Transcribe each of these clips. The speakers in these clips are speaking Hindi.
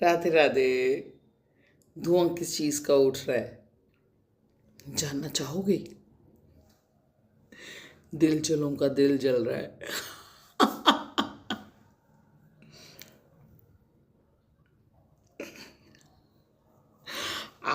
राधे राधे। धुआं किस चीज का उठ रहा है, जानना चाहोगे? दिल जलों का दिल जल रहा है।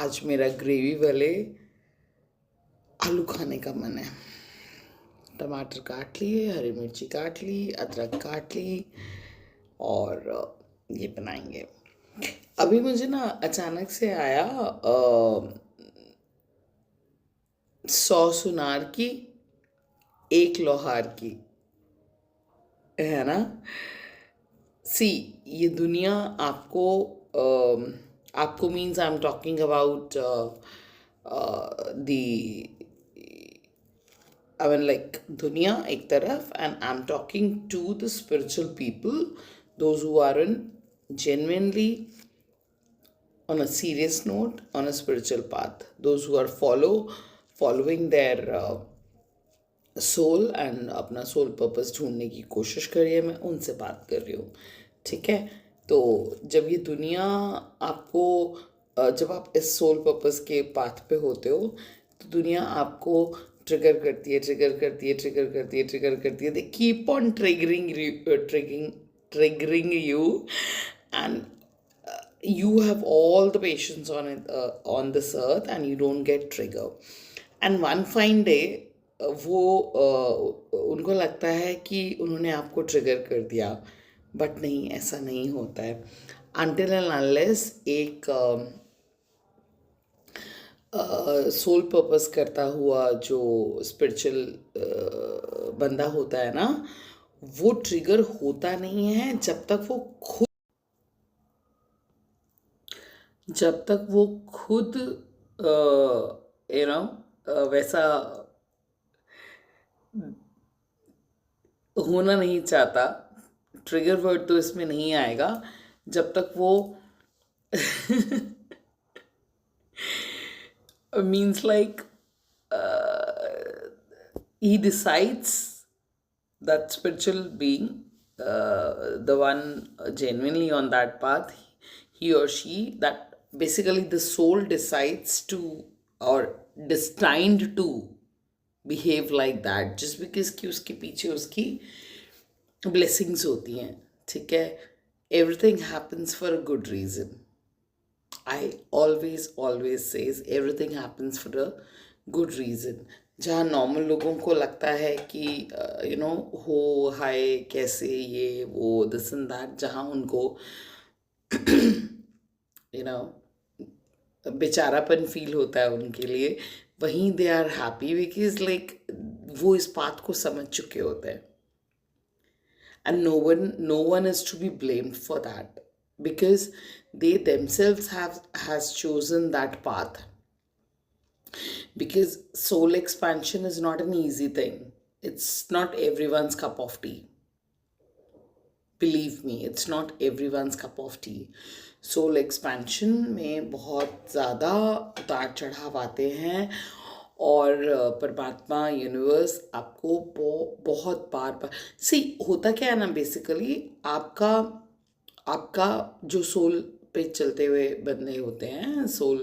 आज मेरा ग्रेवी वाले आलू खाने का मन है। टमाटर काट लिए, हरी मिर्ची काट ली, अदरक काट ली और ये बनाएंगे। अभी मुझे ना अचानक से आया 100 सुनार की, एक लोहार की, है ना। सी, ये दुनिया आपको आपको means I am talking about the, I mean like दुनिया एक तरफ, and I'm talking to the spiritual people, those who are in genuinely on a serious note on a spiritual path, those who are following their soul and अपना सोल पर्पस ढूंढने की कोशिश करिए। मैं उनसे बात कर रही हूँ, ठीक है। तो जब ये दुनिया आपको जब आप इस सोल पर्पस के पाथ पे होते हो तो दुनिया आपको ट्रिगर करती है, ट्रिगर करती है, ट्रिगर करती है, ट्रिगर करती है। They keep on triggering you and you have all the patience on it, on this earth, and you don't get triggered. And one fine day वो उनको लगता है कि उन्होंने आपको ट्रिगर कर दिया, बट नहीं, ऐसा नहीं होता है। until and unless एक सोल पर्पस करता हुआ जो स्पिरिचुअल बंदा होता है ना, वो ट्रिगर होता नहीं है जब तक वो खुद यू नो वैसा होना नहीं चाहता। ट्रिगर वर्ड तो इसमें नहीं आएगा जब तक वो means like he decides, that spiritual being, the one genuinely on that path, he or she, that basically the soul decides to or destined to behave like that just because कि उसके पीछे उसकी blessings होती हैं, ठीक है। everything happens for a good reason. I always says everything happens for a good reason. जहाँ नॉर्मल लोगों को लगता है कि यू नो हो हाय कैसे ये वो दिस एंड दैट, जहाँ उनको यू नो बेचारापन फील होता है उनके लिए, वहीं they are happy because like वो इस बात को समझ चुके होते हैं। And no one is to be blamed for that because they themselves has chosen that path. Because soul expansion is not an easy thing. It's not everyone's cup of tea. Believe me, it's not everyone's cup of tea. Soul expansion में बहुत ज़्यादा उतार चढ़ाव आते हैं और परमात्मा यूनिवर्स आपको बहुत बार सी होता क्या है ना, बेसिकली आपका जो सोल पे चलते हुए बंदे होते हैं, सोल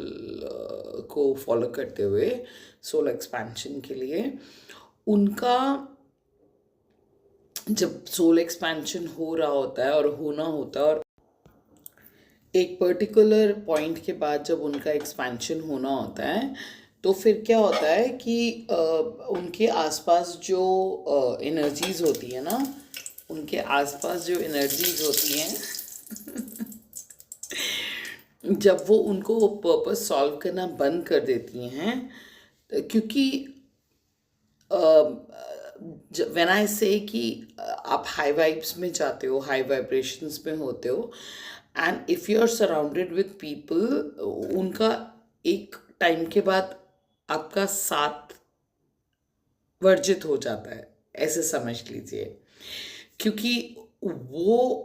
को फॉलो करते हुए सोल एक्सपेंशन के लिए, उनका जब सोल एक्सपेंशन हो रहा होता है और होना होता है और एक पर्टिकुलर पॉइंट के बाद जब उनका एक्सपेंशन होना होता है तो फिर क्या होता है कि उनके आसपास जो एनर्जीज होती है ना, उनके आसपास जो एनर्जीज होती हैं जब वो उनको पर्पस सॉल्व करना बंद कर देती हैं, क्योंकि व्हेन आई से कि आप हाई वाइब्स में जाते हो, हाई वाइब्रेशंस में होते हो, and if you are surrounded with people, उनका एक टाइम के बाद आपका साथ वर्जित हो जाता है, ऐसे समझ लीजिए। क्योंकि वो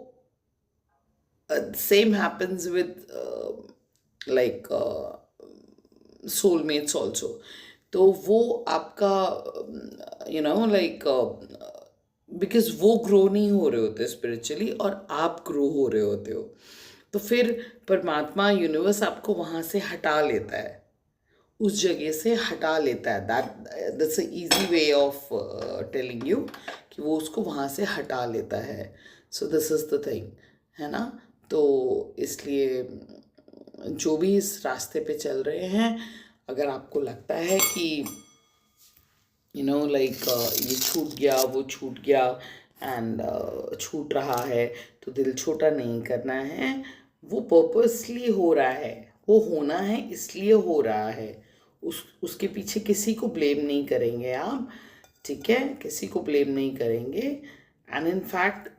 same happens with like soulmates also. तो वो आपका यू नो लाइक बिकॉज वो ग्रो नहीं हो रहे होते स्पिरिचुअली और आप ग्रो हो रहे होते हो, तो फिर परमात्मा यूनिवर्स आपको वहाँ से हटा लेता है, उस जगह से हटा लेता है। That's a easy way of telling you कि वो उसको वहाँ से हटा लेता है। So this is the thing, है ना। तो इसलिए जो भी इस रास्ते पे चल रहे हैं, अगर आपको लगता है कि लाइक ये छूट गया वो छूट गया एंड छूट रहा है, तो दिल छोटा नहीं करना है। वो पर्पसली हो रहा है, वो होना है इसलिए हो रहा है। उसके पीछे किसी को ब्लेम नहीं करेंगे आप, ठीक है, किसी को ब्लेम नहीं करेंगे। एंड इन फैक्ट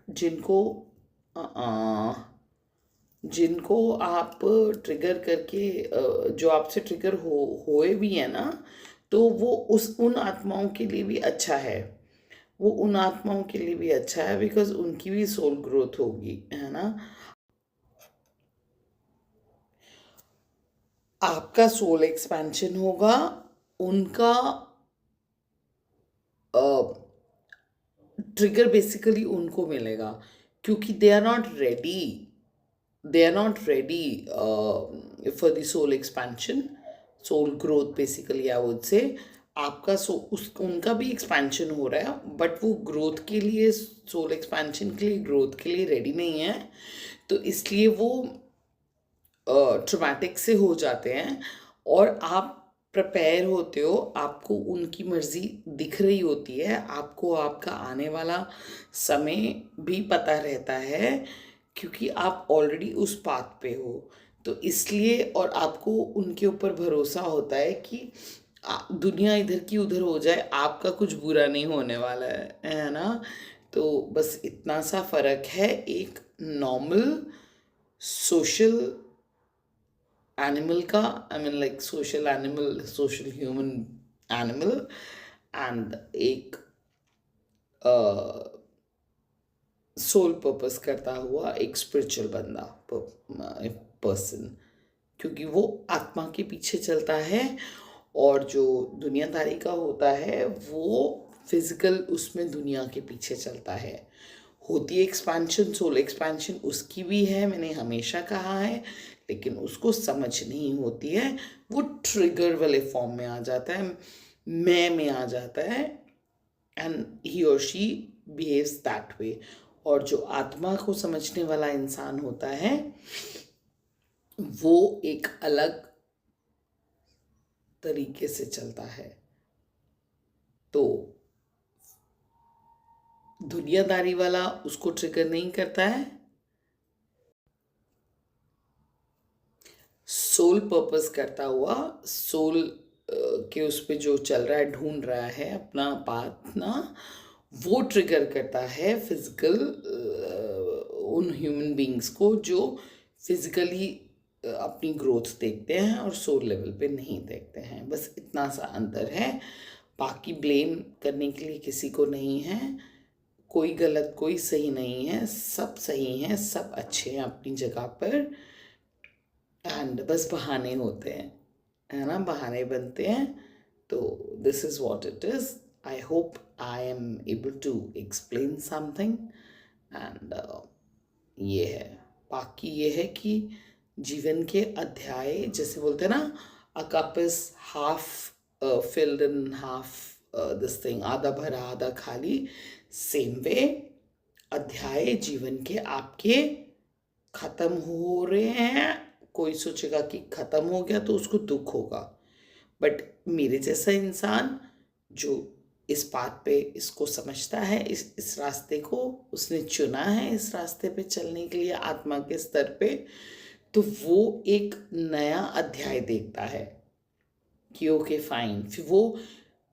जिनको आप ट्रिगर करके जो आपसे ट्रिगर होए भी है ना, तो वो उन आत्माओं के लिए भी अच्छा है। वो उन आत्माओं के लिए भी अच्छा है बिकॉज उनकी भी सोल ग्रोथ होगी, है ना। आपका सोल एक्सपेंशन होगा, उनका ट्रिगर बेसिकली उनको मिलेगा, क्योंकि they are not ready for the soul expansion, soul growth basically I would say। आपका उनका भी एक्सपेंशन हो रहा है, बट वो ग्रोथ के लिए, सोल एक्सपेंशन के लिए, ग्रोथ के लिए रेडी नहीं है। तो इसलिए वो ट्रॉमेटिक से हो जाते हैं, और आप प्रिपेयर होते हो, आपको उनकी मर्ज़ी दिख रही होती है, आपको आपका आने वाला समय भी पता रहता है, क्योंकि आप ऑलरेडी उस पाथ पे हो। तो इसलिए, और आपको उनके ऊपर भरोसा होता है कि दुनिया इधर की उधर हो जाए, आपका कुछ बुरा नहीं होने वाला है ना। तो बस इतना सा फ़र्क है एक नॉर्मल सोशल एनिमल का, I mean like social animal, social human animal, and एक सोल पर्पस करता हुआ एक स्पिरिचुअल बंदा, पर्सन, क्योंकि वो आत्मा के पीछे चलता है, और जो दुनियादारी का होता है वो फिजिकल उसमें दुनिया के पीछे चलता है। होती है एक्सपेंशन, सोल एक्सपेंशन उसकी भी है, मैंने हमेशा कहा है, लेकिन उसको समझ नहीं होती है। वो ट्रिगर वाले फॉर्म में आ जाता है, मैं में आ जाता है, एंड ही और शी बिहेव्स दैट वे। और जो आत्मा को समझने वाला इंसान होता है, वो एक अलग तरीके से चलता है। तो दुनियादारी वाला उसको ट्रिगर नहीं करता है, सोल पर्पस करता हुआ, सोल के उस पे जो चल रहा है, ढूंढ रहा है अपना पाथ ना, वो ट्रिगर करता है फिजिकल उन ह्यूमन बींग्स को जो फिजिकली अपनी ग्रोथ देखते हैं और सोल लेवल पे नहीं देखते हैं। बस इतना सा अंतर है, बाकी ब्लेम करने के लिए किसी को नहीं है। कोई गलत कोई सही नहीं है, सब सही हैं, सब अच्छे हैं अपनी जगह पर। एंड बस बहाने होते हैं, है ना, बहाने बनते हैं। तो this is what it is. I hope I am able to explain something, and ये है। बाकी ये है कि जीवन के अध्याय, जैसे बोलते हैं ना, a cup is half filled in half this thing, आधा भरा आधा खाली। सेम वे अध्याय जीवन के आपके खत्म हो रहे हैं। कोई सोचेगा कि खत्म हो गया तो उसको दुख होगा, बट मेरे जैसा इंसान जो इस बात पे इसको समझता है, इस रास्ते को उसने चुना है, इस रास्ते पे चलने के लिए आत्मा के स्तर पे, तो वो एक नया अध्याय देखता है कि ओके फाइन। फिर वो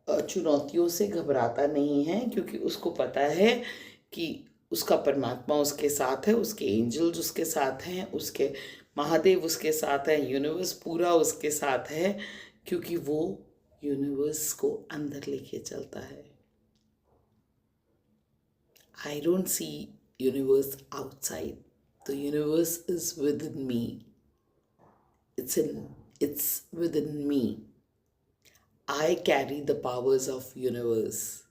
चुनौतियों से घबराता नहीं है, क्योंकि उसको पता है कि उसका परमात्मा उसके साथ है, उसके एंजल्स उसके साथ हैं, उसके महादेव उसके साथ हैं, यूनिवर्स पूरा उसके साथ है, क्योंकि वो यूनिवर्स को अंदर लेके चलता है। I don't see universe outside, the universe is with in me, it's within me। I carry the powers of universe।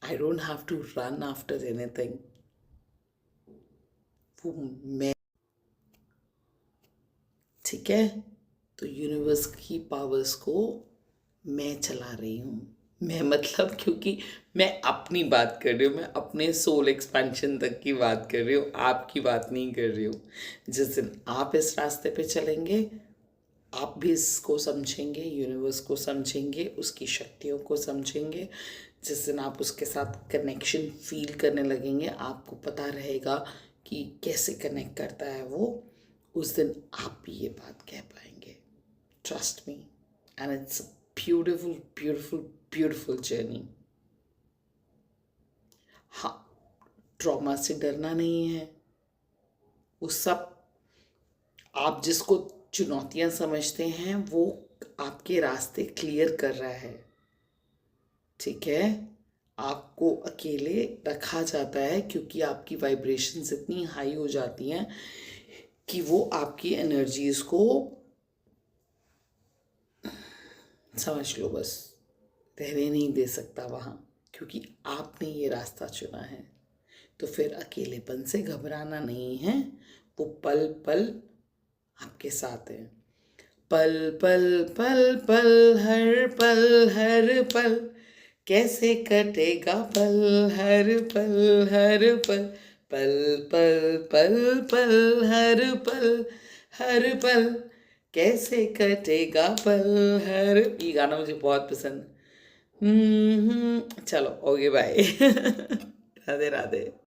I don't have to run after anything। वो मैं है, तो यूनिवर्स की पावर्स को मैं चला रही हूँ। मैं मतलब क्योंकि मैं अपनी बात कर रही हूँ, मैं अपने सोल एक्सपेंशन तक की बात कर रही हूँ, आपकी बात नहीं कर रही हूँ। जिस दिन आप इस रास्ते पे चलेंगे, आप भी इसको समझेंगे, यूनिवर्स को समझेंगे, उसकी शक्तियों को समझेंगे। जिस दिन आप उसके साथ कनेक्शन फील करने लगेंगे, आपको पता रहेगा कि कैसे कनेक्ट करता है वो, उस दिन आप भी ये बात कह पाएंगे। Trust me, and it's beautiful beautiful beautiful journey. हाँ, ट्रॉमा से डरना नहीं है। उस सब, आप जिसको चुनौतियां समझते हैं, वो आपके रास्ते क्लियर कर रहा है, ठीक है। आपको अकेले रखा जाता है क्योंकि आपकी वाइब्रेशंस इतनी हाई हो जाती हैं कि वो आपकी एनर्जीज को, समझ लो बस, रहने नहीं दे सकता वहाँ, क्योंकि आपने ये रास्ता चुना है। तो फिर अकेलेपन से घबराना नहीं है, वो पल पल आपके साथ है। पल पल पल पल हर पल कैसे कटेगा पल, हर पल, पल पल पल पल हर पल कैसे कटेगा पल हर। ये गाना मुझे बहुत पसंद। चलो, ओके, बाय। राधे राधे।